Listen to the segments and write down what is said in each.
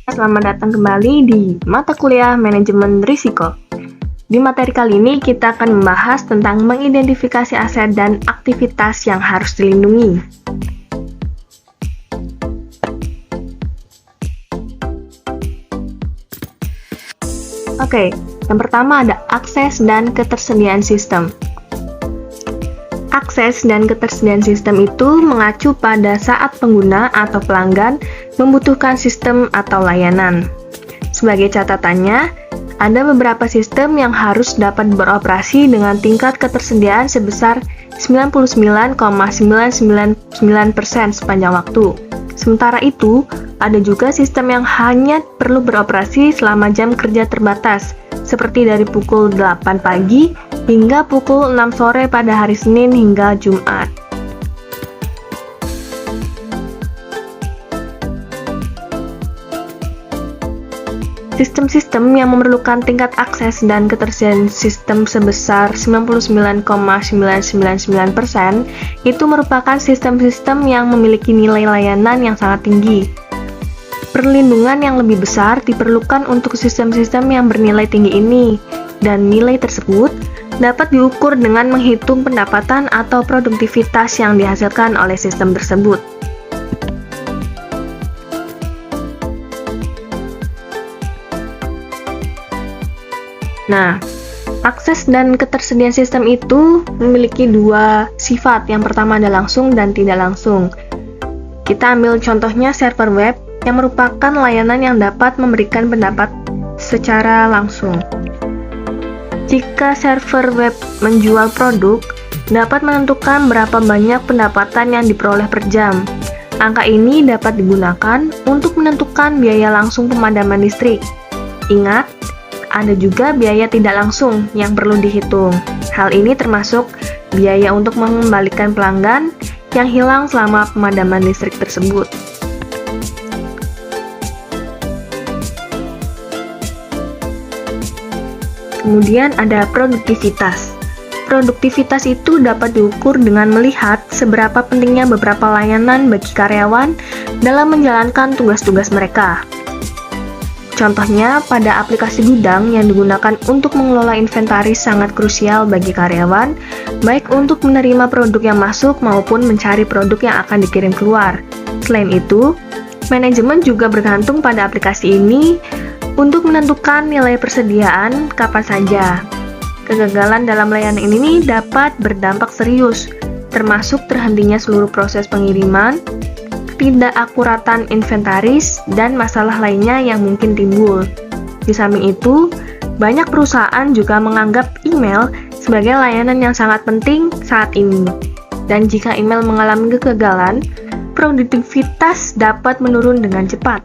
Selamat datang kembali di mata kuliah Manajemen Risiko. Di materi kali ini kita akan membahas tentang mengidentifikasi aset dan aktivitas yang harus dilindungi. Oke, yang pertama ada akses dan ketersediaan sistem. Akses dan ketersediaan sistem itu mengacu pada saat pengguna atau pelanggan membutuhkan sistem atau layanan. Sebagai catatannya, ada beberapa sistem yang harus dapat beroperasi dengan tingkat ketersediaan sebesar 99,999% sepanjang waktu. Sementara itu, ada juga sistem yang hanya perlu beroperasi selama jam kerja terbatas, seperti dari pukul 8 pagi hingga pukul 6 sore pada hari Senin hingga Jumat. Sistem-sistem yang memerlukan tingkat akses dan ketersediaan sistem sebesar 99,999% itu merupakan sistem-sistem yang memiliki nilai layanan yang sangat tinggi. Perlindungan yang lebih besar diperlukan untuk sistem-sistem yang bernilai tinggi ini, dan nilai tersebut dapat diukur dengan menghitung pendapatan atau produktivitas yang dihasilkan oleh sistem tersebut. Nah, akses dan ketersediaan sistem itu memiliki dua sifat. Yang pertama ada langsung dan tidak langsung. Kita ambil contohnya server web yang merupakan layanan yang dapat memberikan pendapat secara langsung. Jika server web menjual produk, dapat menentukan berapa banyak pendapatan yang diperoleh per jam. Angka ini dapat digunakan untuk menentukan biaya langsung pemadaman listrik. Ingat, ada juga biaya tidak langsung yang perlu dihitung. Hal ini termasuk biaya untuk mengembalikan pelanggan yang hilang selama pemadaman listrik tersebut. Kemudian ada produktivitas. Produktivitas itu dapat diukur dengan melihat seberapa pentingnya beberapa layanan bagi karyawan dalam menjalankan tugas-tugas mereka. Contohnya, pada aplikasi gudang yang digunakan untuk mengelola inventaris sangat krusial bagi karyawan, baik untuk menerima produk yang masuk maupun mencari produk yang akan dikirim keluar. Selain itu, manajemen juga bergantung pada aplikasi ini untuk menentukan nilai persediaan kapan saja. Kegagalan dalam layanan ini dapat berdampak serius, termasuk terhentinya seluruh proses pengiriman, ketidakakuratan inventaris, dan masalah lainnya yang mungkin timbul. Di samping itu, banyak perusahaan juga menganggap email sebagai layanan yang sangat penting saat ini. Dan jika email mengalami kegagalan, produktivitas dapat menurun dengan cepat.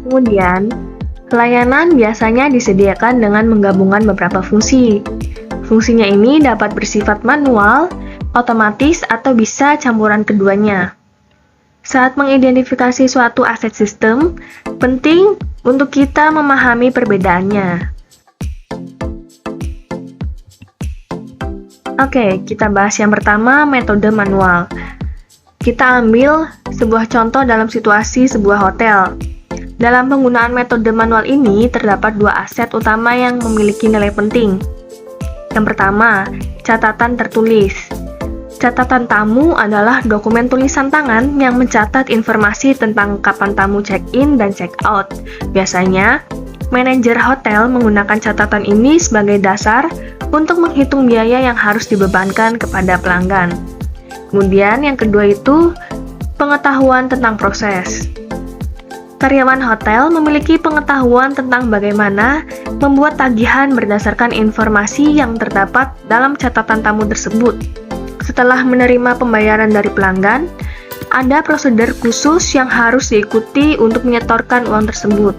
Kemudian, layanan biasanya disediakan dengan menggabungkan beberapa fungsi. Fungsinya ini dapat bersifat manual, otomatis, atau bisa campuran keduanya. Saat mengidentifikasi suatu aset sistem, penting untuk kita memahami perbedaannya. Oke, kita bahas yang pertama, metode manual. Kita ambil sebuah contoh dalam situasi sebuah hotel. Dalam penggunaan metode manual ini, terdapat dua aset utama yang memiliki nilai penting. Yang pertama, catatan tertulis. Catatan tamu adalah dokumen tulisan tangan yang mencatat informasi tentang kapan tamu check-in dan check-out. Biasanya, manajer hotel menggunakan catatan ini sebagai dasar untuk menghitung biaya yang harus dibebankan kepada pelanggan. Kemudian yang kedua itu, pengetahuan tentang proses. Karyawan hotel memiliki pengetahuan tentang bagaimana membuat tagihan berdasarkan informasi yang terdapat dalam catatan tamu tersebut. Setelah menerima pembayaran dari pelanggan, ada prosedur khusus yang harus diikuti untuk menyetorkan uang tersebut.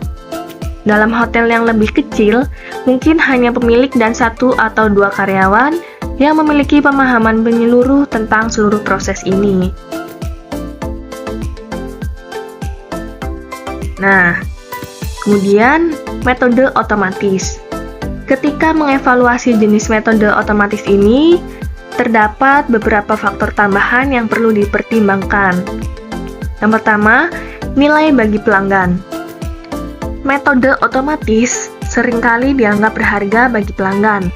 Dalam hotel yang lebih kecil, mungkin hanya pemilik dan satu atau dua karyawan yang memiliki pemahaman menyeluruh tentang seluruh proses ini. Nah, kemudian metode otomatis. Ketika mengevaluasi jenis metode otomatis ini, terdapat beberapa faktor tambahan yang perlu dipertimbangkan. Yang pertama, nilai bagi pelanggan. Metode otomatis seringkali dianggap berharga bagi pelanggan.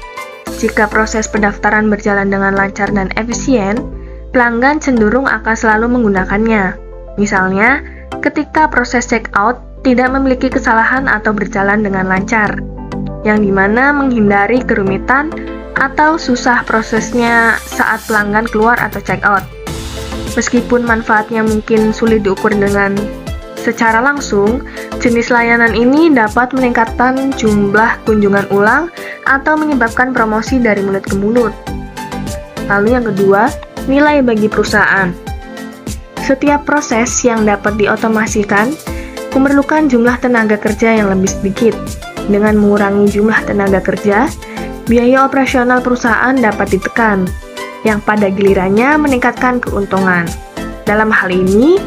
Jika proses pendaftaran berjalan dengan lancar dan efisien, pelanggan cenderung akan selalu menggunakannya. Misalnya, ketika proses check-out tidak memiliki kesalahan atau berjalan dengan lancar, yang dimana menghindari kerumitan atau susah prosesnya saat pelanggan keluar atau check-out. Meskipun manfaatnya mungkin sulit diukur dengan secara langsung, jenis layanan ini dapat meningkatkan jumlah kunjungan ulang atau menyebabkan promosi dari mulut ke mulut. Lalu yang kedua, nilai bagi perusahaan. Setiap proses yang dapat diotomasikan memerlukan jumlah tenaga kerja yang lebih sedikit. Dengan mengurangi jumlah tenaga kerja, biaya operasional perusahaan dapat ditekan, yang pada gilirannya meningkatkan keuntungan. Dalam hal ini,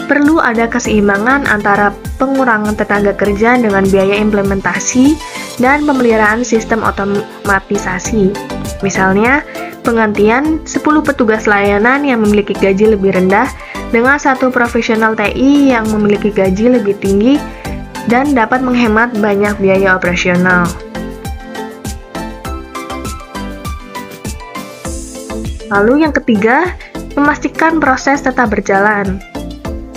perlu ada keseimbangan antara pengurangan tenaga kerja dengan biaya implementasi dan pemeliharaan sistem otomatisasi. Misalnya, penggantian 10 petugas layanan yang memiliki gaji lebih rendah dengan satu profesional TI yang memiliki gaji lebih tinggi dan dapat menghemat banyak biaya operasional. Lalu yang ketiga, memastikan proses tetap berjalan.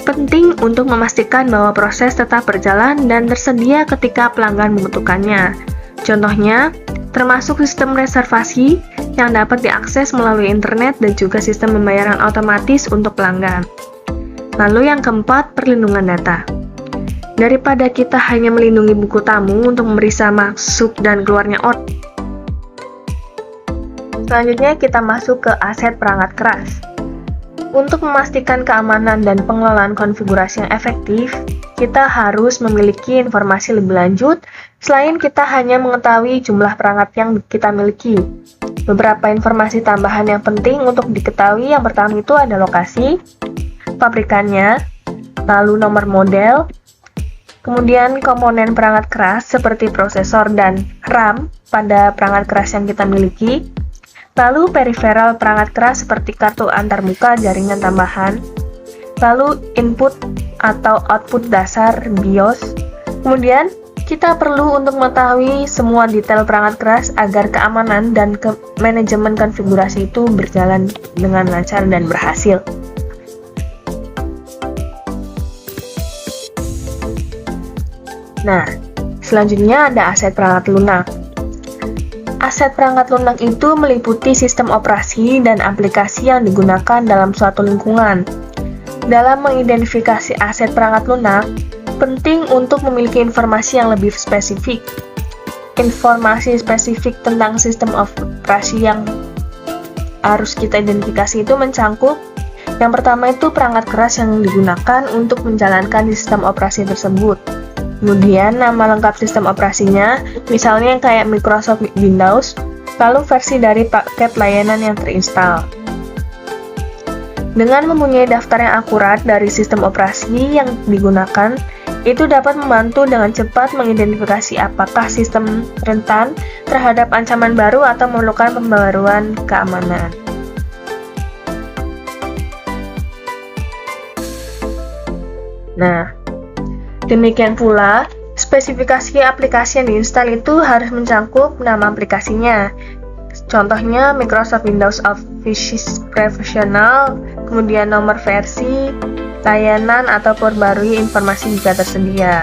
Penting untuk memastikan bahwa proses tetap berjalan dan tersedia ketika pelanggan membutuhkannya. Contohnya, termasuk sistem reservasi yang dapat diakses melalui internet dan juga sistem pembayaran otomatis untuk pelanggan. Lalu yang keempat, perlindungan data. Daripada kita hanya melindungi buku tamu untuk memeriksa masuk dan keluarnya order. Selanjutnya kita masuk ke aset perangkat keras. Untuk memastikan keamanan dan pengelolaan konfigurasi yang efektif, kita harus memiliki informasi lebih lanjut selain kita hanya mengetahui jumlah perangkat yang kita miliki. Beberapa informasi tambahan yang penting untuk diketahui yang pertama itu ada lokasi, pabrikannya, lalu nomor model, kemudian komponen perangkat keras seperti prosesor dan RAM pada perangkat keras yang kita miliki, lalu periferal perangkat keras seperti kartu antarmuka jaringan tambahan, lalu input atau output dasar BIOS. Kemudian, kita perlu untuk mengetahui semua detail perangkat keras agar keamanan dan manajemen konfigurasi itu berjalan dengan lancar dan berhasil. Nah, selanjutnya ada aset perangkat lunak. Aset perangkat lunak itu meliputi sistem operasi dan aplikasi yang digunakan dalam suatu lingkungan. Dalam mengidentifikasi aset perangkat lunak, penting untuk memiliki informasi yang lebih spesifik. Informasi spesifik tentang sistem operasi yang harus kita identifikasi itu mencangkup yang pertama itu perangkat keras yang digunakan untuk menjalankan sistem operasi tersebut. Kemudian nama lengkap sistem operasinya, misalnya kayak Microsoft Windows, lalu versi dari paket layanan yang terinstal. Dengan mempunyai daftar yang akurat dari sistem operasi yang digunakan, itu dapat membantu dengan cepat mengidentifikasi apakah sistem rentan terhadap ancaman baru atau memerlukan pembaruan keamanan. Nah, demikian pula, spesifikasi aplikasi yang diinstal itu harus mencangkup nama aplikasinya. Contohnya Microsoft Windows Office Professional, kemudian nomor versi, layanan, atau perbarui informasi jika tersedia.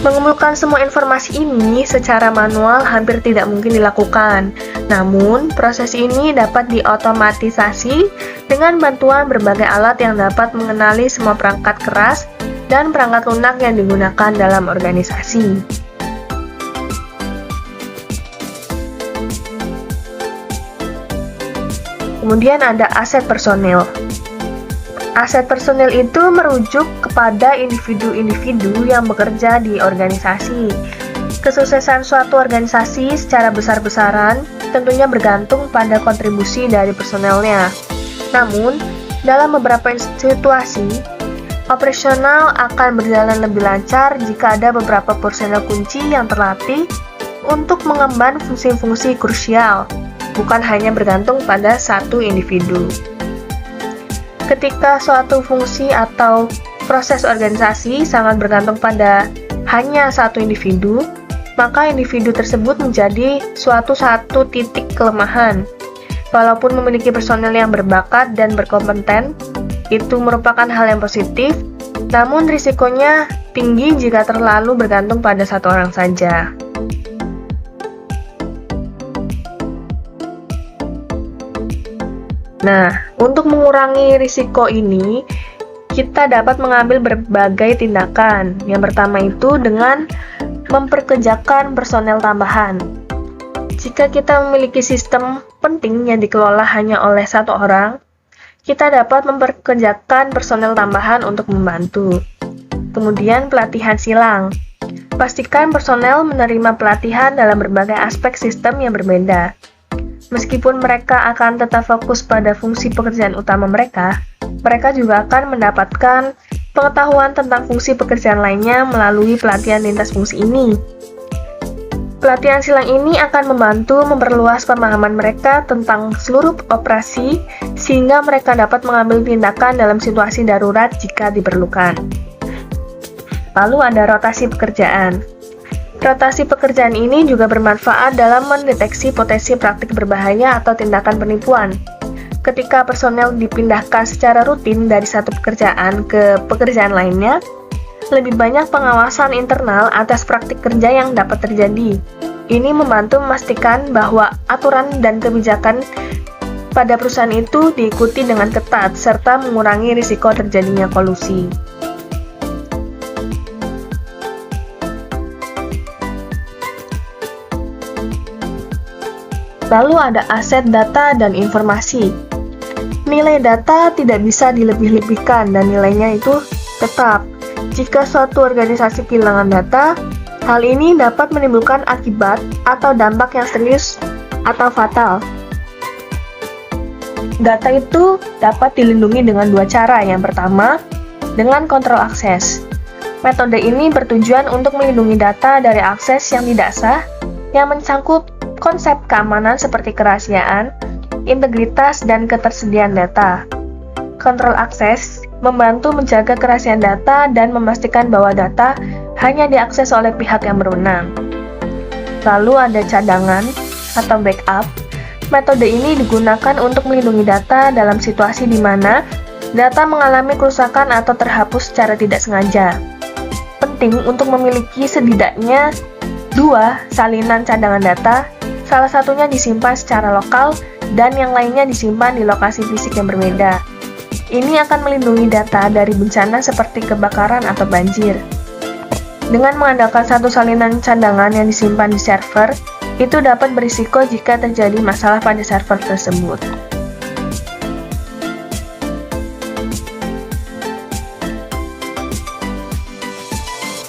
Mengumpulkan semua informasi ini secara manual hampir tidak mungkin dilakukan. Namun, proses ini dapat diotomatisasi dengan bantuan berbagai alat yang dapat mengenali semua perangkat keras dan perangkat lunak yang digunakan dalam organisasi. Kemudian ada aset personil. Aset personil itu merujuk kepada individu-individu yang bekerja di organisasi. Kesuksesan suatu organisasi secara besar-besaran tentunya bergantung pada kontribusi dari personelnya. Namun, dalam beberapa situasi, operasional akan berjalan lebih lancar jika ada beberapa personel kunci yang terlatih untuk mengemban fungsi-fungsi krusial. bukan hanya bergantung pada satu individu. Ketika suatu fungsi atau proses organisasi sangat bergantung pada hanya satu individu, maka individu tersebut menjadi satu titik kelemahan. Walaupun memiliki personel yang berbakat dan berkompeten, itu merupakan hal yang positif, namun risikonya tinggi jika terlalu bergantung pada satu orang saja. Nah, untuk mengurangi risiko ini, kita dapat mengambil berbagai tindakan. Yang pertama itu dengan memperkerjakan personel tambahan. Jika kita memiliki sistem penting yang dikelola hanya oleh satu orang, kita dapat memperkerjakan personel tambahan untuk membantu. Kemudian pelatihan silang. Pastikan personel menerima pelatihan dalam berbagai aspek sistem yang berbeda. Meskipun mereka akan tetap fokus pada fungsi pekerjaan utama mereka juga akan mendapatkan pengetahuan tentang fungsi pekerjaan lainnya melalui pelatihan lintas fungsi ini. Pelatihan silang ini akan membantu memperluas pemahaman mereka tentang seluruh operasi sehingga mereka dapat mengambil tindakan dalam situasi darurat jika diperlukan. Lalu ada rotasi pekerjaan. Rotasi pekerjaan ini juga bermanfaat dalam mendeteksi potensi praktik berbahaya atau tindakan penipuan. Ketika personel dipindahkan secara rutin dari satu pekerjaan ke pekerjaan lainnya, lebih banyak pengawasan internal atas praktik kerja yang dapat terjadi. Ini membantu memastikan bahwa aturan dan kebijakan pada perusahaan itu diikuti dengan ketat, serta mengurangi risiko terjadinya kolusi. Lalu ada aset data dan informasi. Nilai data tidak bisa dilebih-lebihkan dan nilainya itu tetap. Jika suatu organisasi kehilangan data, hal ini dapat menimbulkan akibat atau dampak yang serius atau fatal. Data itu dapat dilindungi dengan dua cara. Yang pertama, dengan kontrol akses. Metode ini bertujuan untuk melindungi data dari akses yang tidak sah yang mencangkup konsep keamanan seperti kerahasiaan, integritas, dan ketersediaan data. Kontrol akses membantu menjaga kerahasiaan data dan memastikan bahwa data hanya diakses oleh pihak yang berwenang. Lalu ada cadangan atau backup. Metode ini digunakan untuk melindungi data dalam situasi di mana data mengalami kerusakan atau terhapus secara tidak sengaja. Penting untuk memiliki setidaknya 2 salinan cadangan data, salah satunya disimpan secara lokal dan yang lainnya disimpan di lokasi fisik yang berbeda. Ini akan melindungi data dari bencana seperti kebakaran atau banjir. Dengan mengandalkan satu salinan cadangan yang disimpan di server, itu dapat berisiko jika terjadi masalah pada server tersebut.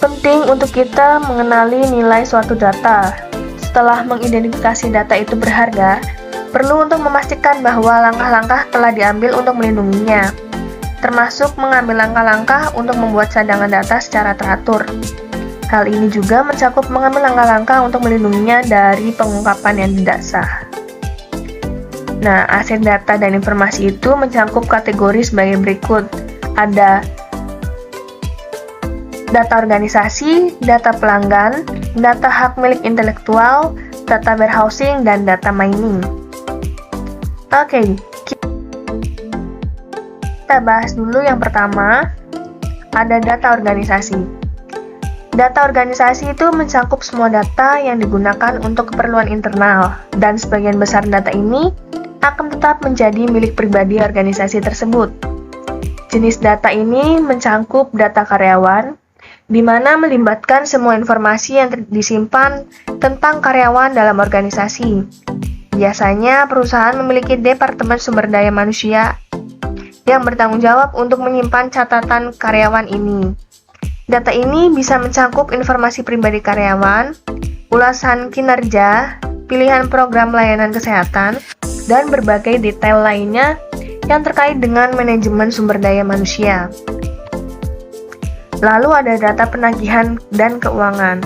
Penting untuk kita mengenali nilai suatu data. Setelah mengidentifikasi data itu berharga, perlu untuk memastikan bahwa langkah-langkah telah diambil untuk melindunginya, termasuk mengambil langkah-langkah untuk membuat cadangan data secara teratur. Hal ini juga mencakup mengambil langkah-langkah untuk melindunginya dari pengungkapan yang tidak sah. Nah, aset data dan informasi itu mencakup kategori sebagai berikut. Ada data organisasi, data pelanggan, data hak milik intelektual, data warehousing, dan data mining. Oke, kita bahas dulu yang pertama, ada data organisasi. Data organisasi itu mencakup semua data yang digunakan untuk keperluan internal, dan sebagian besar data ini akan tetap menjadi milik pribadi organisasi tersebut. Jenis data ini mencakup data karyawan, di mana melibatkan semua informasi yang disimpan tentang karyawan dalam organisasi. Biasanya, perusahaan memiliki departemen sumber daya manusia yang bertanggung jawab untuk menyimpan catatan karyawan ini. Data ini bisa mencakup informasi pribadi karyawan, ulasan kinerja, pilihan program layanan kesehatan, dan berbagai detail lainnya yang terkait dengan manajemen sumber daya manusia. Lalu ada data penagihan dan keuangan.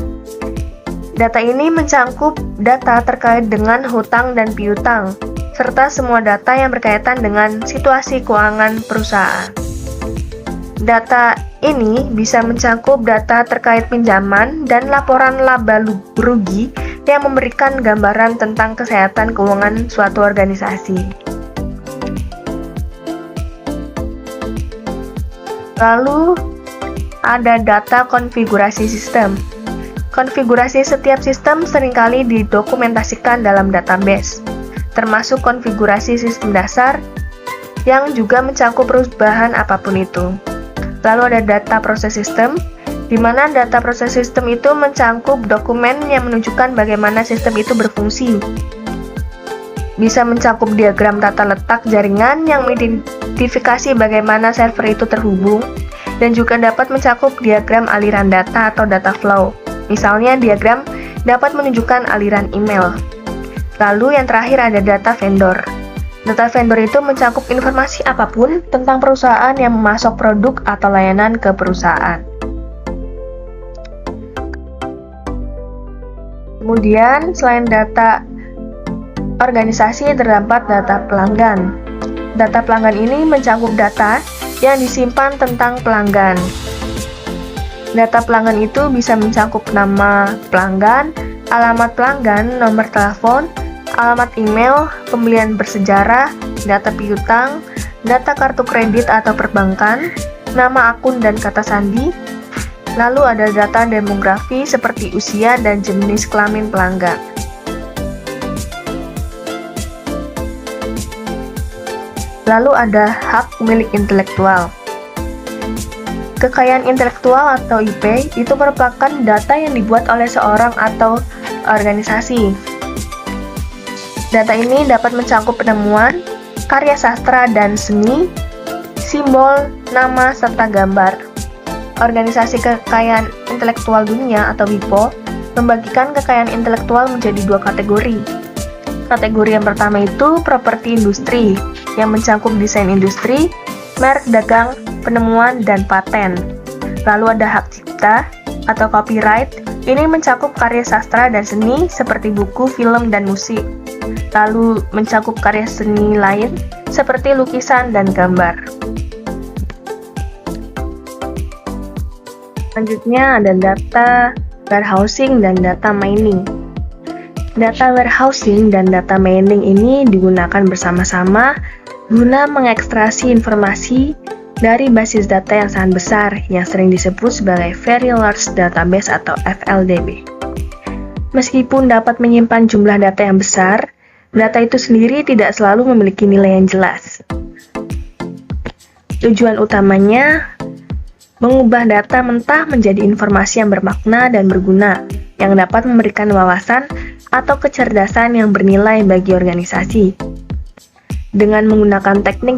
Data ini mencangkup data terkait dengan hutang dan piutang, serta semua data yang berkaitan dengan situasi keuangan perusahaan. Data ini bisa mencangkup data terkait pinjaman dan laporan laba rugi yang memberikan gambaran tentang kesehatan keuangan suatu organisasi. Lalu, ada data konfigurasi sistem. Konfigurasi setiap sistem seringkali didokumentasikan dalam database, termasuk konfigurasi sistem dasar yang juga mencakup perubahan apapun itu. Lalu ada data proses sistem, di mana data proses sistem itu mencangkup dokumen yang menunjukkan bagaimana sistem itu berfungsi. Bisa mencakup diagram tata letak jaringan yang mengidentifikasi bagaimana server itu terhubung, dan juga dapat mencakup diagram aliran data atau data flow. Misalnya, diagram dapat menunjukkan aliran email. Lalu yang terakhir ada data vendor. Data vendor itu mencakup informasi apapun tentang perusahaan yang memasok produk atau layanan ke perusahaan. Kemudian, selain data organisasi, terdapat data pelanggan. Data pelanggan ini mencakup data yang disimpan tentang pelanggan. Data pelanggan itu bisa mencakup nama pelanggan, alamat pelanggan, nomor telepon, alamat email, pembelian bersejarah, data piutang, data kartu kredit atau perbankan, nama akun dan kata sandi. Lalu ada data demografi seperti usia dan jenis kelamin pelanggan. Lalu ada hak milik intelektual. Kekayaan intelektual atau IP itu merupakan data yang dibuat oleh seorang atau organisasi. Data ini dapat mencakup penemuan, karya sastra dan seni, simbol, nama, serta gambar. Organisasi Kekayaan Intelektual Dunia atau WIPO membagikan kekayaan intelektual menjadi dua kategori. Kategori yang pertama itu properti industri, yang mencakup desain industri, merek dagang, penemuan, dan paten. Lalu ada hak cipta atau copyright, ini mencakup karya sastra dan seni seperti buku, film, dan musik. Lalu mencakup karya seni lain seperti lukisan dan gambar. Selanjutnya ada data warehousing dan data mining. Data warehousing dan data mining ini digunakan bersama-sama guna mengekstraksi informasi dari basis data yang sangat besar yang sering disebut sebagai Very Large Database atau VLDB. Meskipun dapat menyimpan jumlah data yang besar, data itu sendiri tidak selalu memiliki nilai yang jelas. Tujuan utamanya mengubah data mentah menjadi informasi yang bermakna dan berguna, yang dapat memberikan wawasan atau kecerdasan yang bernilai bagi organisasi. Dengan menggunakan teknik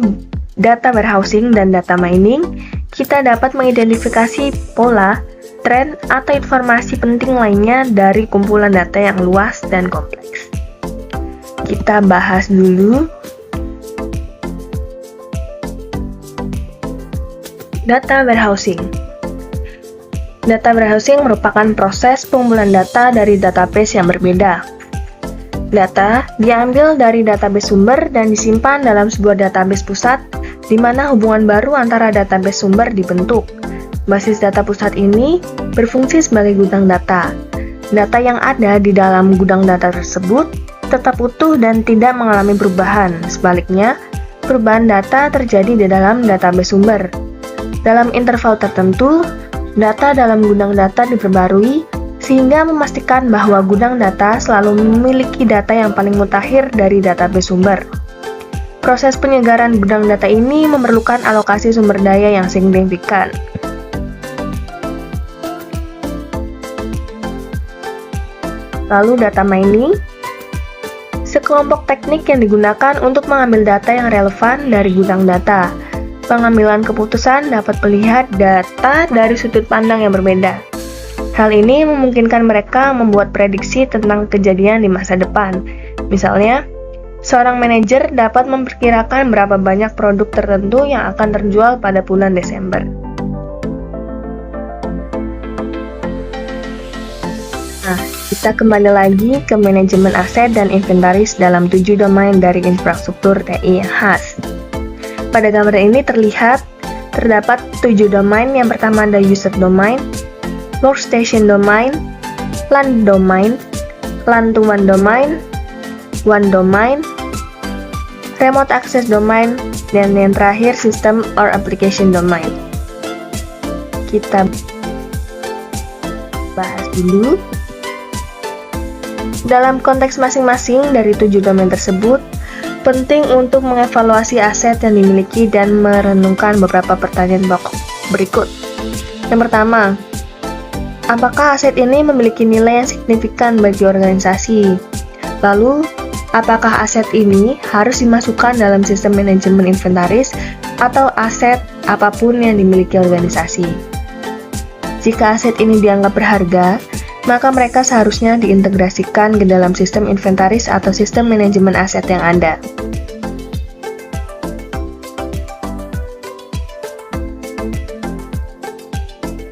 data warehousing dan data mining, kita dapat mengidentifikasi pola, tren, atau informasi penting lainnya dari kumpulan data yang luas dan kompleks. Kita bahas dulu data warehousing. Data warehousing merupakan proses pengumpulan data dari database yang berbeda. Data diambil dari database sumber dan disimpan dalam sebuah database pusat, di mana hubungan baru antara database sumber dibentuk. Basis data pusat ini berfungsi sebagai gudang data. Data yang ada di dalam gudang data tersebut tetap utuh dan tidak mengalami perubahan. Sebaliknya, perubahan data terjadi di dalam database sumber. Dalam interval tertentu, data dalam gudang data diperbarui, sehingga memastikan bahwa gudang data selalu memiliki data yang paling mutakhir dari database sumber. Proses penyegaran gudang data ini memerlukan alokasi sumber daya yang signifikan. Lalu data mining, sekelompok teknik yang digunakan untuk mengambil data yang relevan dari gudang data. Pengambilan keputusan dapat melihat data dari sudut pandang yang berbeda. Hal ini memungkinkan mereka membuat prediksi tentang kejadian di masa depan. Misalnya, seorang manajer dapat memperkirakan berapa banyak produk tertentu yang akan terjual pada bulan Desember. Nah, Kita kembali lagi ke manajemen aset dan inventaris dalam 7 domain dari infrastruktur TI yang khas. Pada gambar ini terlihat terdapat 7 domain. Yang pertama ada user domain, workstation domain, LAN domain, LAN to WAN domain, WAN domain, remote access domain, dan yang terakhir system or application domain. Kita bahas dulu. Dalam konteks masing-masing dari 7 domain tersebut, penting untuk mengevaluasi aset yang dimiliki dan merenungkan beberapa pertanyaan pokok berikut. Yang pertama, apakah aset ini memiliki nilai yang signifikan bagi organisasi? Lalu, apakah aset ini harus dimasukkan dalam sistem manajemen inventaris atau aset apapun yang dimiliki organisasi? Jika aset ini dianggap berharga, maka mereka seharusnya diintegrasikan ke dalam sistem inventaris atau sistem manajemen aset yang ada.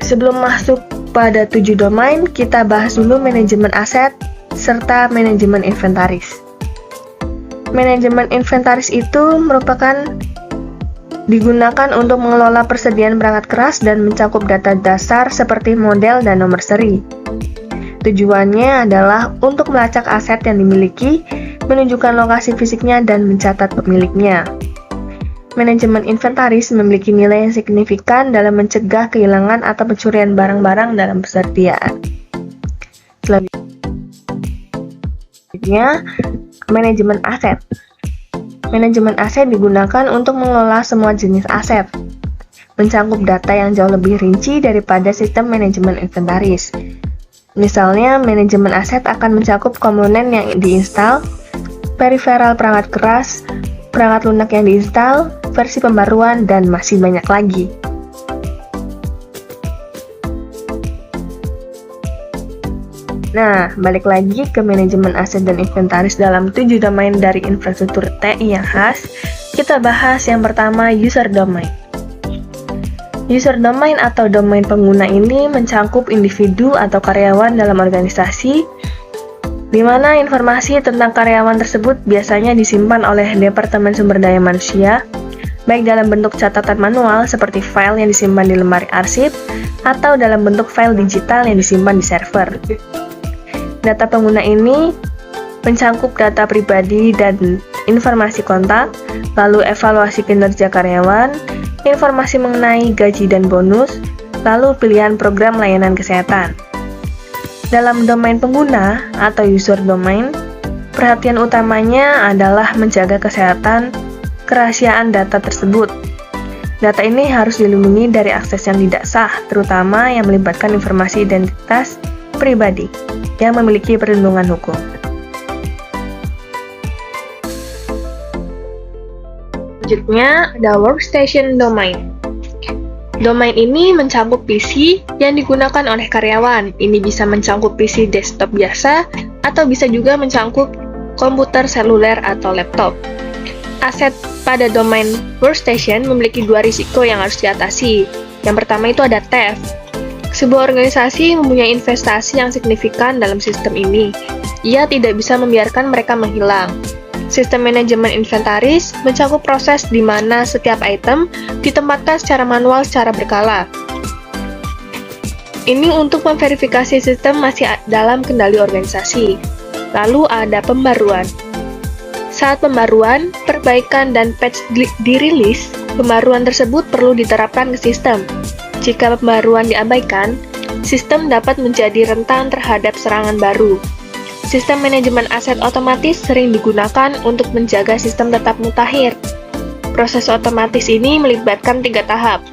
Sebelum masuk pada 7 domain, kita bahas dulu manajemen aset serta manajemen inventaris. Manajemen inventaris itu merupakan digunakan untuk mengelola persediaan perangkat keras dan mencakup data dasar seperti model dan nomor seri. Tujuannya adalah untuk melacak aset yang dimiliki, menunjukkan lokasi fisiknya, dan mencatat pemiliknya. Manajemen inventaris memiliki nilai yang signifikan dalam mencegah kehilangan atau pencurian barang-barang dalam persediaan. Selanjutnya, manajemen aset. Manajemen aset digunakan untuk mengelola semua jenis aset, mencakup data yang jauh lebih rinci daripada sistem manajemen inventaris. Misalnya, manajemen aset akan mencakup komponen yang diinstal, peripheral perangkat keras, perangkat lunak yang diinstal, versi pembaruan, dan masih banyak lagi. Nah, balik lagi ke manajemen aset dan inventaris dalam 7 domain dari infrastruktur TI yang khas, kita bahas yang pertama, user domain. User domain atau domain pengguna ini mencakup individu atau karyawan dalam organisasi, di mana informasi tentang karyawan tersebut biasanya disimpan oleh Departemen Sumber Daya Manusia, baik dalam bentuk catatan manual seperti file yang disimpan di lemari arsip, atau dalam bentuk file digital yang disimpan di server. Data pengguna ini mencakup data pribadi dan informasi kontak, lalu evaluasi kinerja karyawan, informasi mengenai gaji dan bonus, lalu pilihan program layanan kesehatan. Dalam domain pengguna atau user domain, perhatian utamanya adalah menjaga kesehatan, kerahasiaan data tersebut. Data ini harus dilindungi dari akses yang tidak sah, terutama yang melibatkan informasi identitas pribadi yang memiliki perlindungan hukum. Selanjutnya ada workstation domain. Domain ini mencakup PC yang digunakan oleh karyawan. Ini bisa mencakup PC desktop biasa atau bisa juga mencakup komputer seluler atau laptop. Aset pada domain workstation memiliki 2 risiko yang harus diatasi. Yang pertama itu ada theft. Sebuah organisasi mempunyai investasi yang signifikan dalam sistem ini. Ia tidak bisa membiarkan mereka menghilang. Sistem manajemen inventaris mencakup proses di mana setiap item ditempatkan secara manual secara berkala. Ini untuk memverifikasi sistem masih dalam kendali organisasi. Lalu ada pembaruan. Saat pembaruan, perbaikan, dan patch dirilis, pembaruan tersebut perlu diterapkan ke sistem. Jika pembaruan diabaikan, sistem dapat menjadi rentan terhadap serangan baru. Sistem manajemen aset otomatis sering digunakan untuk menjaga sistem tetap mutakhir. Proses otomatis ini melibatkan 3 tahap.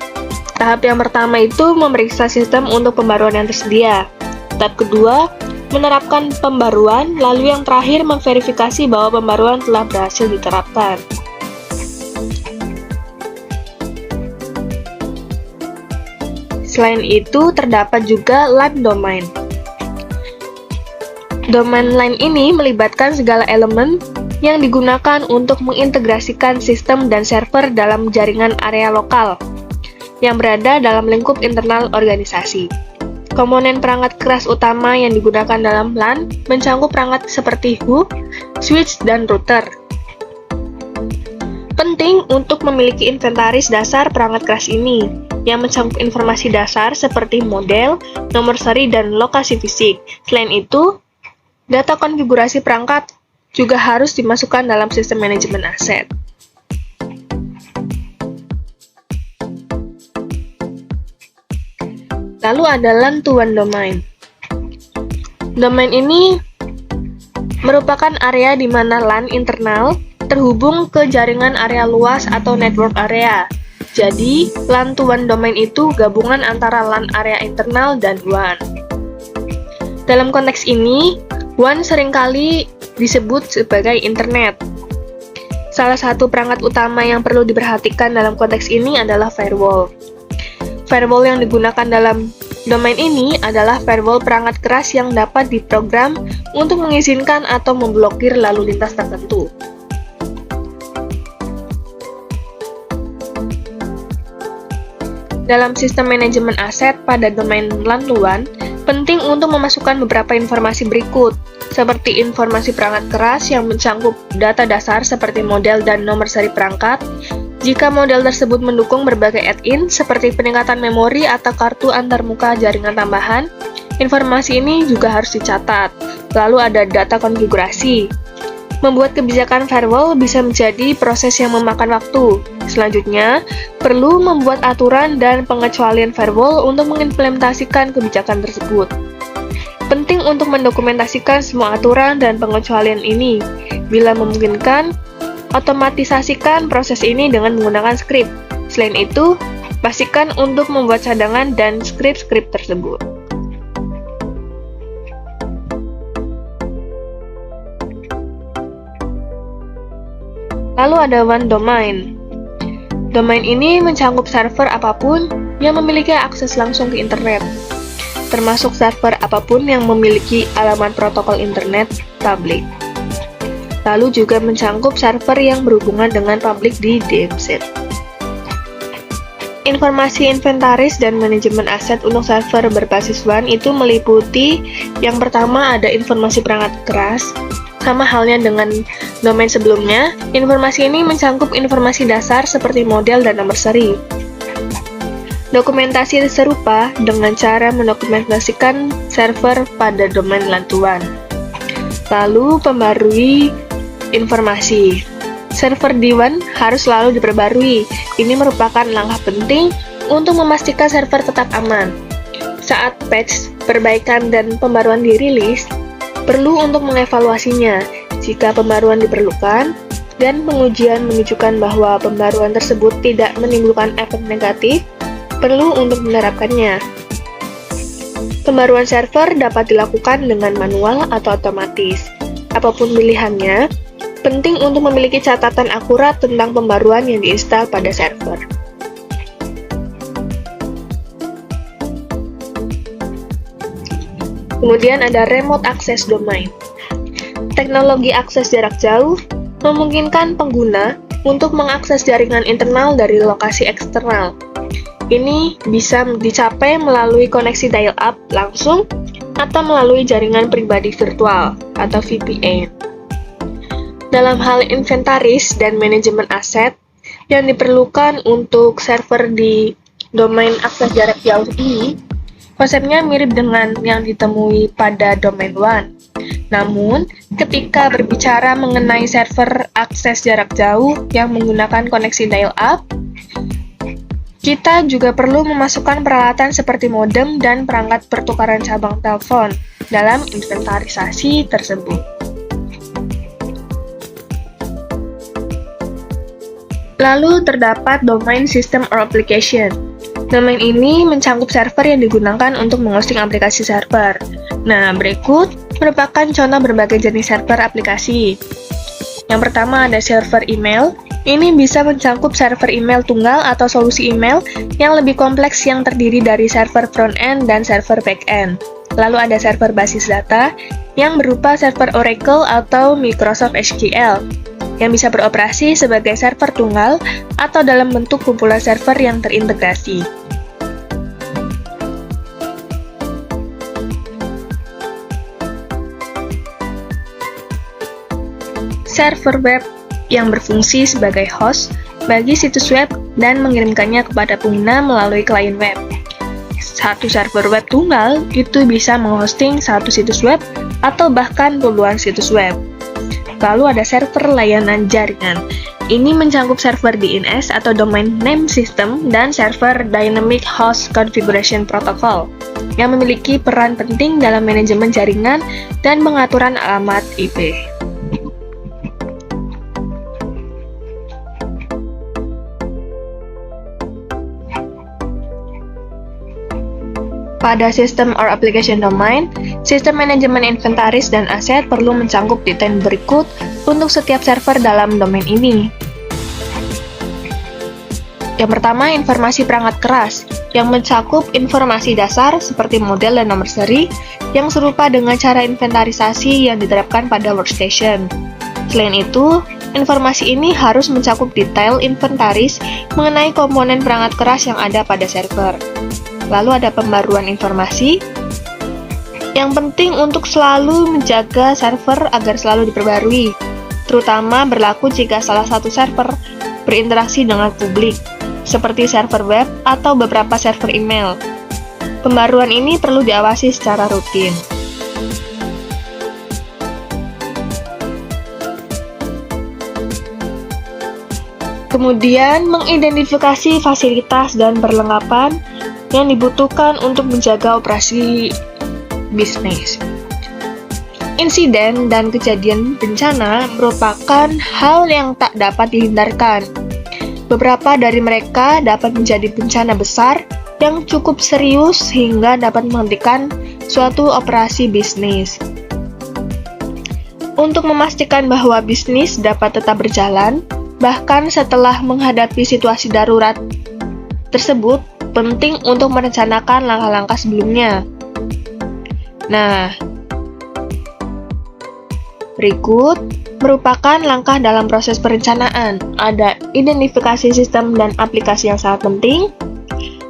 Tahap yang pertama itu memeriksa sistem untuk pembaruan yang tersedia. Tahap kedua, menerapkan pembaruan, lalu yang terakhir memverifikasi bahwa pembaruan telah berhasil diterapkan. Selain itu, terdapat juga LAN domain. Domain LAN ini melibatkan segala elemen yang digunakan untuk mengintegrasikan sistem dan server dalam jaringan area lokal yang berada dalam lingkup internal organisasi. Komponen perangkat keras utama yang digunakan dalam LAN mencakup perangkat seperti hub, switch, dan router. Penting untuk memiliki inventaris dasar perangkat keras ini, yang mencakup informasi dasar seperti model, nomor seri, dan lokasi fisik. Selain itu, data konfigurasi perangkat juga harus dimasukkan dalam sistem manajemen aset. Lalu ada LAN to WAN domain. Domain ini merupakan area di mana LAN internal terhubung ke jaringan area luas atau network area. Jadi, LAN to WAN domain itu gabungan antara LAN area internal dan WAN. Dalam konteks ini, WAN seringkali disebut sebagai internet. Salah satu perangkat utama yang perlu diperhatikan dalam konteks ini adalah firewall. Firewall yang digunakan dalam domain ini adalah firewall perangkat keras yang dapat diprogram untuk mengizinkan atau memblokir lalu lintas tertentu. Dalam sistem manajemen aset pada domain LAN to WAN, penting untuk memasukkan beberapa informasi berikut, seperti informasi perangkat keras yang mencakup data dasar seperti model dan nomor seri perangkat. Jika model tersebut mendukung berbagai add-in seperti peningkatan memori atau kartu antarmuka jaringan tambahan, informasi ini juga harus dicatat. Lalu ada data konfigurasi. Membuat kebijakan firewall bisa menjadi proses yang memakan waktu. Selanjutnya, perlu membuat aturan dan pengecualian firewall untuk mengimplementasikan kebijakan tersebut. Penting untuk mendokumentasikan semua aturan dan pengecualian ini. Bila memungkinkan, otomatisasikan proses ini dengan menggunakan skrip. Selain itu, pastikan untuk membuat cadangan dan skrip-skrip tersebut. Lalu ada WAN domain. Domain ini mencakup server apapun yang memiliki akses langsung ke internet, termasuk server apapun yang memiliki alamat protokol internet publik. Lalu juga mencakup server yang berhubungan dengan publik di DMZ. Informasi inventaris dan manajemen aset untuk server berbasis WAN itu meliputi yang pertama ada informasi perangkat keras. Sama halnya dengan domain sebelumnya, informasi ini mencakup informasi dasar seperti model dan nomor seri. Dokumentasi serupa dengan cara mendokumentasikan server pada domain LAN to WAN. Lalu pembarui informasi. Server di WAN harus selalu diperbarui. Ini merupakan langkah penting untuk memastikan server tetap aman. Saat patch, perbaikan, dan pembaruan dirilis, perlu untuk mengevaluasinya jika pembaruan diperlukan, dan pengujian menunjukkan bahwa pembaruan tersebut tidak menimbulkan efek negatif, perlu untuk menerapkannya. Pembaruan server dapat dilakukan dengan manual atau otomatis. Apapun pilihannya, penting untuk memiliki catatan akurat tentang pembaruan yang diinstal pada server. Kemudian ada remote access domain. Teknologi akses jarak jauh memungkinkan pengguna untuk mengakses jaringan internal dari lokasi eksternal. Ini bisa dicapai melalui koneksi dial-up langsung atau melalui jaringan pribadi virtual atau VPN. Dalam hal inventaris dan manajemen aset yang diperlukan untuk server di domain akses jarak jauh ini, konsepnya mirip dengan yang ditemui pada domain WAN. Namun, ketika berbicara mengenai server akses jarak jauh yang menggunakan koneksi dial-up, kita juga perlu memasukkan peralatan seperti modem dan perangkat pertukaran cabang telepon dalam inventarisasi tersebut. Lalu terdapat domain system or application. Domain ini mencakup server yang digunakan untuk menghosting aplikasi server. Nah, berikut merupakan contoh berbagai jenis server aplikasi. Yang pertama ada server email. Ini bisa mencakup server email tunggal atau solusi email yang lebih kompleks yang terdiri dari server front-end dan server back-end. Lalu ada server basis data yang berupa server Oracle atau Microsoft SQL yang bisa beroperasi sebagai server tunggal atau dalam bentuk kumpulan server yang terintegrasi. server web yang berfungsi sebagai host bagi situs web dan mengirimkannya kepada pengguna melalui klien web. Satu server web tunggal itu bisa menghosting satu situs web atau bahkan puluhan situs web. Lalu ada server layanan jaringan. Ini mencakup server DNS atau Domain Name System dan server Dynamic Host Configuration Protocol yang memiliki peran penting dalam manajemen jaringan dan pengaturan alamat IP. Pada sistem or application domain, sistem manajemen inventaris dan aset perlu mencakup detail berikut untuk setiap server dalam domain ini. Yang pertama, informasi perangkat keras, yang mencakup informasi dasar seperti model dan nomor seri, yang serupa dengan cara inventarisasi yang diterapkan pada workstation. Selain itu, informasi ini harus mencakup detail inventaris mengenai komponen perangkat keras yang ada pada server. Lalu ada pembaruan informasi, yang penting untuk selalu menjaga server agar selalu diperbarui, terutama berlaku jika salah satu server berinteraksi dengan publik, seperti server web atau beberapa server email. Pembaruan ini perlu diawasi secara rutin. Kemudian, mengidentifikasi fasilitas dan perlengkapan yang dibutuhkan untuk menjaga operasi bisnis. Insiden dan kejadian bencana merupakan hal yang tak dapat dihindarkan. Beberapa dari mereka dapat menjadi bencana besar yang cukup serius hingga dapat menghentikan suatu operasi bisnis. Untuk memastikan bahwa bisnis dapat tetap berjalan, bahkan setelah menghadapi situasi darurat tersebut, penting untuk merencanakan langkah-langkah sebelumnya. Nah, berikut merupakan langkah dalam proses perencanaan. Ada identifikasi sistem dan aplikasi yang sangat penting,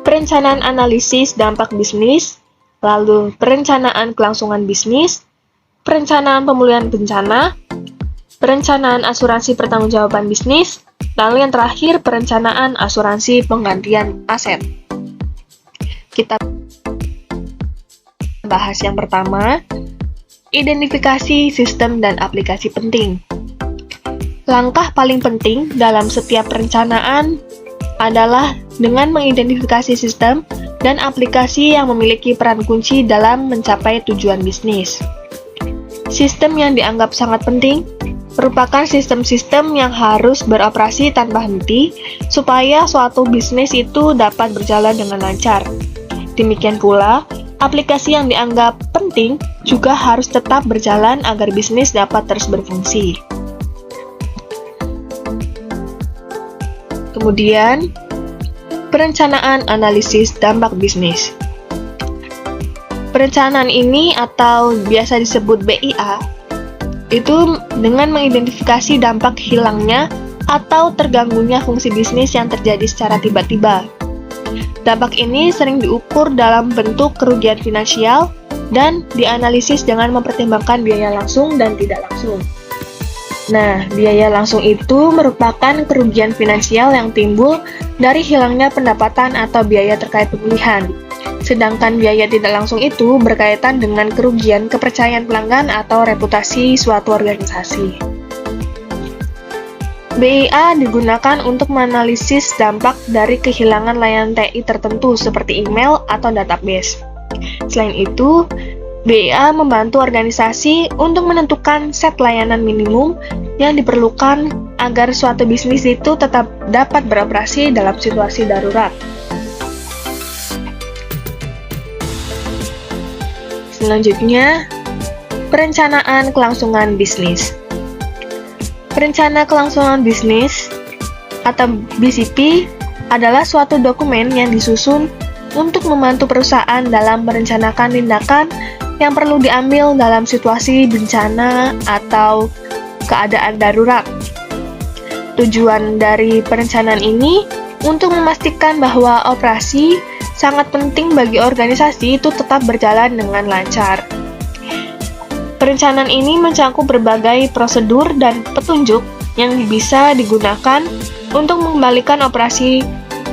perencanaan analisis dampak bisnis, lalu perencanaan kelangsungan bisnis, perencanaan pemulihan bencana, perencanaan asuransi pertanggungjawaban bisnis, lalu yang terakhir perencanaan asuransi penggantian aset. Kita bahas yang pertama, identifikasi sistem dan aplikasi penting. Langkah paling penting dalam setiap perencanaan adalah dengan mengidentifikasi sistem dan aplikasi yang memiliki peran kunci dalam mencapai tujuan bisnis. Sistem yang dianggap sangat penting merupakan sistem-sistem yang harus beroperasi tanpa henti supaya suatu bisnis itu dapat berjalan dengan lancar. Demikian pula, aplikasi yang dianggap penting juga harus tetap berjalan agar bisnis dapat terus berfungsi. Kemudian, perencanaan analisis dampak bisnis. Perencanaan ini atau biasa disebut BIA, itu dengan mengidentifikasi dampak hilangnya atau terganggunya fungsi bisnis yang terjadi secara tiba-tiba. Dampak ini sering diukur dalam bentuk kerugian finansial dan dianalisis dengan mempertimbangkan biaya langsung dan tidak langsung. Nah, biaya langsung itu merupakan kerugian finansial yang timbul dari hilangnya pendapatan atau biaya terkait pemulihan. Sedangkan biaya tidak langsung itu berkaitan dengan kerugian kepercayaan pelanggan atau reputasi suatu organisasi. BIA digunakan untuk menganalisis dampak dari kehilangan layanan TI tertentu seperti email atau database. Selain itu, BIA membantu organisasi untuk menentukan set layanan minimum yang diperlukan agar suatu bisnis itu tetap dapat beroperasi dalam situasi darurat. Selanjutnya, perencanaan kelangsungan bisnis. Perencana kelangsungan bisnis atau BCP adalah suatu dokumen yang disusun untuk membantu perusahaan dalam merencanakan tindakan yang perlu diambil dalam situasi bencana atau keadaan darurat. Tujuan dari perencanaan ini untuk memastikan bahwa operasi sangat penting bagi organisasi itu tetap berjalan dengan lancar. Perencanaan ini mencakup berbagai prosedur dan petunjuk yang bisa digunakan untuk mengembalikan operasi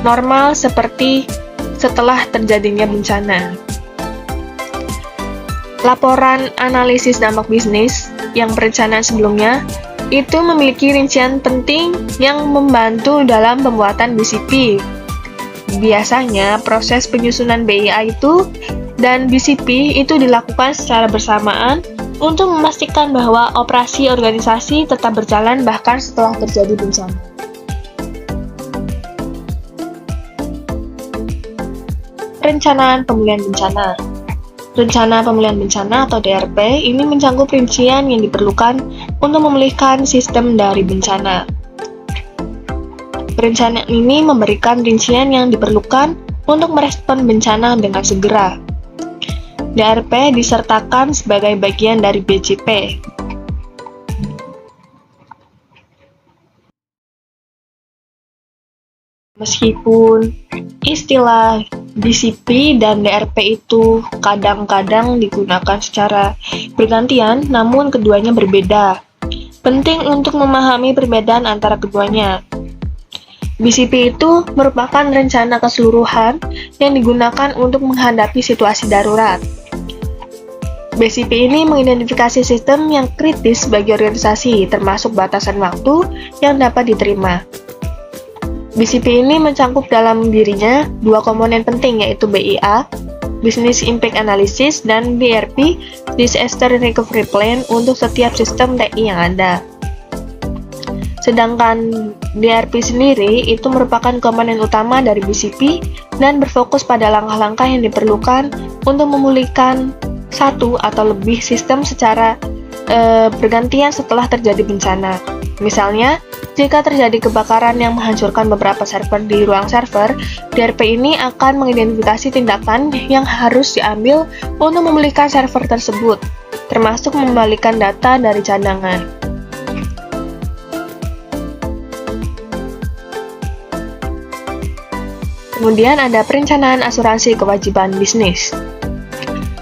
normal seperti setelah terjadinya bencana. Laporan analisis dampak bisnis yang perencanaan sebelumnya itu memiliki rincian penting yang membantu dalam pembuatan BCP. Biasanya, proses penyusunan BIA itu dan BCP itu dilakukan secara bersamaan untuk memastikan bahwa operasi organisasi tetap berjalan bahkan setelah terjadi bencana. Perencanaan pemulihan bencana. Rencana pemulihan bencana atau DRP ini mencakup rincian yang diperlukan untuk memulihkan sistem dari bencana. Perencanaan ini memberikan rincian yang diperlukan untuk merespon bencana dengan segera. DRP disertakan sebagai bagian dari BCP. Meskipun istilah BCP dan DRP itu kadang-kadang digunakan secara bergantian, namun keduanya berbeda. Penting untuk memahami perbedaan antara keduanya. BCP itu merupakan rencana keseluruhan yang digunakan untuk menghadapi situasi darurat. BCP ini mengidentifikasi sistem yang kritis bagi organisasi, termasuk batasan waktu yang dapat diterima. BCP ini mencakup dalam dirinya dua komponen penting, yaitu BIA, Business Impact Analysis, dan DRP, Disaster Recovery Plan untuk setiap sistem TI yang ada. Sedangkan DRP sendiri itu merupakan komponen utama dari BCP dan berfokus pada langkah-langkah yang diperlukan untuk memulihkan satu atau lebih sistem secara bergantian setelah terjadi bencana. Misalnya, jika terjadi kebakaran yang menghancurkan beberapa server di ruang server, DRP ini akan mengidentifikasi tindakan yang harus diambil untuk memulihkan server tersebut, termasuk mengembalikan data dari cadangan. Kemudian ada perencanaan asuransi kewajiban bisnis.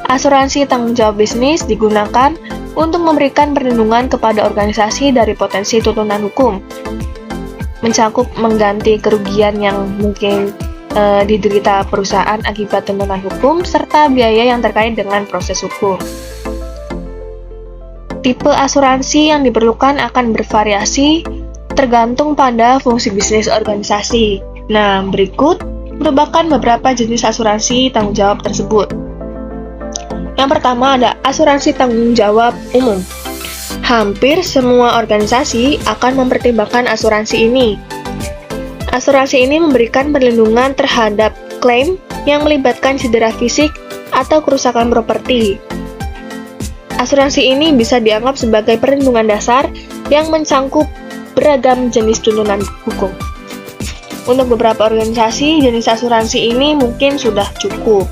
Asuransi tanggung jawab bisnis digunakan untuk memberikan perlindungan kepada organisasi dari potensi tuntutan hukum, mencakup mengganti kerugian yang mungkin diderita perusahaan akibat tuntutan hukum, serta biaya yang terkait dengan proses hukum. Tipe asuransi yang diperlukan akan bervariasi tergantung pada fungsi bisnis organisasi. Nah, berikut merupakan beberapa jenis asuransi tanggung jawab tersebut. Yang pertama ada asuransi tanggung jawab umum. Hampir semua organisasi akan mempertimbangkan asuransi ini. Asuransi ini memberikan perlindungan terhadap klaim yang melibatkan cedera fisik atau kerusakan properti. Asuransi ini bisa dianggap sebagai perlindungan dasar yang mencakup beragam jenis tuntutan hukum. Untuk beberapa organisasi, jenis asuransi ini mungkin sudah cukup.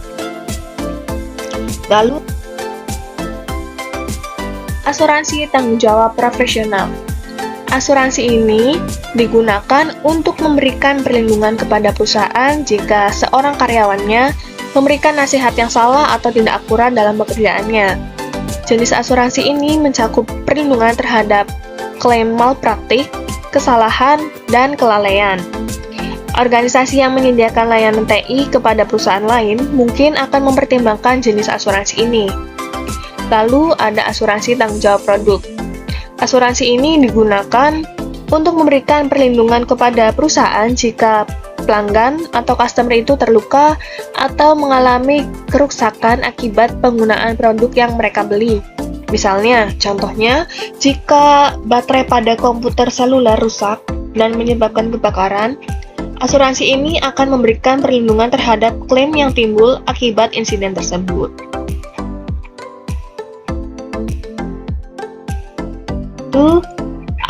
Lalu, asuransi tanggung jawab profesional. Asuransi ini digunakan untuk memberikan perlindungan kepada perusahaan jika seorang karyawannya memberikan nasihat yang salah atau tidak akurat dalam pekerjaannya. Jenis asuransi ini mencakup perlindungan terhadap klaim malpraktik, kesalahan, dan kelalaian. Organisasi yang menyediakan layanan TI kepada perusahaan lain mungkin akan mempertimbangkan jenis asuransi ini. Lalu ada asuransi tanggung jawab produk. Asuransi ini digunakan untuk memberikan perlindungan kepada perusahaan jika pelanggan atau customer itu terluka atau mengalami kerusakan akibat penggunaan produk yang mereka beli. Misalnya, contohnya, jika baterai pada komputer seluler rusak dan menyebabkan kebakaran, asuransi ini akan memberikan perlindungan terhadap klaim yang timbul akibat insiden tersebut. Itu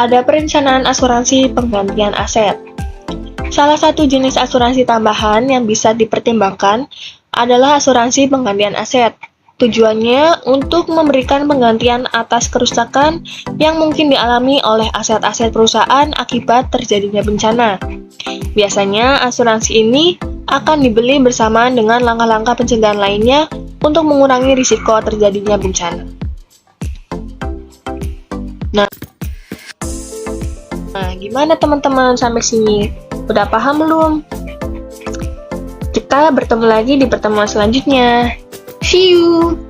ada perencanaan asuransi penggantian aset. Salah satu jenis asuransi tambahan yang bisa dipertimbangkan adalah asuransi penggantian aset. Tujuannya untuk memberikan penggantian atas kerusakan yang mungkin dialami oleh aset-aset perusahaan akibat terjadinya bencana. Biasanya, asuransi ini akan dibeli bersamaan dengan langkah-langkah pencegahan lainnya untuk mengurangi risiko terjadinya bencana. gimana teman-teman sampai sini? Udah paham belum? Kita bertemu lagi di pertemuan selanjutnya. See you!